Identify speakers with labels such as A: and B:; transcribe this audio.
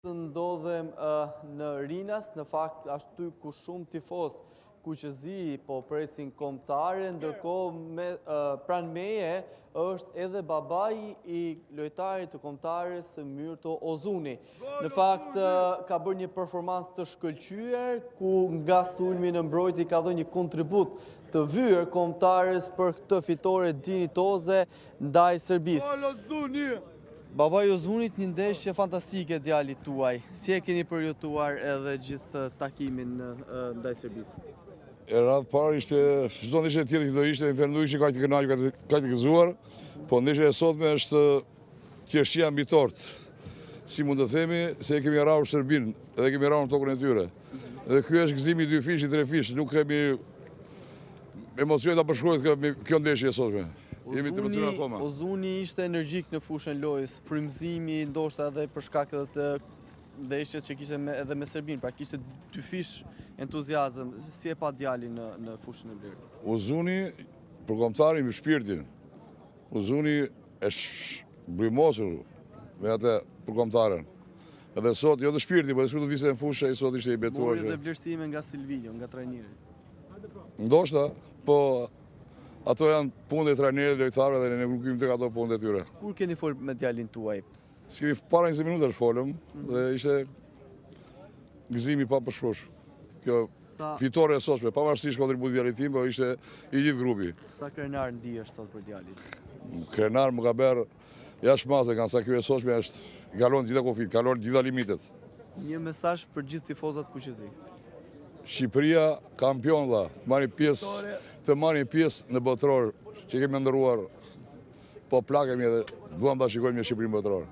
A: Ndodhem në Rinas, në fakt ashtu ku shumë tifoz kuqëzi po presin kombëtare, ndërkohë pranë meje është edhe babai i lojtarit të kombëtares Myrto Ozuni. Në fakt ka bërë një performancë të shkëlqyer ku nga sulmi në mbrojtje ka dhënë një kontribut të vyer kombëtares për këtë fitore dinjitoze ndaj Serbisë. Babai Ozunit, një ndeshje fantastike djalit tuaj. Si e keni përjetuar edhe gjithë takimin ndaj Serbisë?
B: Radhë parë ishte, çdo ndeshje tjetër që do ishte, fillu ishte kaq të kënaqur, kaq të gëzuar, po ndeshja e sotme është qershia mbi tort. Si mund të themi se e kemi rrahur Serbinë, edhe kemi rrahur tokën e tyre. Dhe ky është gëzimi 2 fish, 3 fish, nuk kemi emocione ta përshkruajmë kjo ndeshje e sotme.
A: Ozuni ishte energjik në fushën lojës, frymëzimi ndoshta edhe për shkak të ndeshjes që kishte edhe me Serbinë, pra kishte 2 fish entuziazëm. Si e pa djalin në fushën e blerë?
B: Ozuni, për kombëtarin me shpirtin. Ozuni është brymosur me atë për kombëtaren. Edhe sot, jo të shpirti, po edhe shku të viste në fushë, sot ishte i betuar.
A: Mori dhe vlerësime nga Silvinjo, nga trajneri.
B: Ndoshta, po ato janë punë e trajnerit, lojtarëve dhe ne nuk kemi tek ato punë e tyre.
A: Kur keni folur me djalin tuaj?
B: Si para 20 minutash folëm dhe ishte gëzimi pa përshkruar. Kjo fitore e sotme, pavarësisht kontributit djalit tim, po ishte i gjithë grupi.
A: Sa krenar ndihesh sot për djalin?
B: Krenar më ka bërë jashtëmase, kanë sa kjo e sotme është kalon gjitha kufit, kalon gjitha limitet.
A: Një mesazh për gjithë tifozat kuqëzi.
B: Shqipëria kampion dha, të marrin pjesë në botror që kemi ndërruar, po plakemi edhe duam ta shikojmë një Shqipëri botror.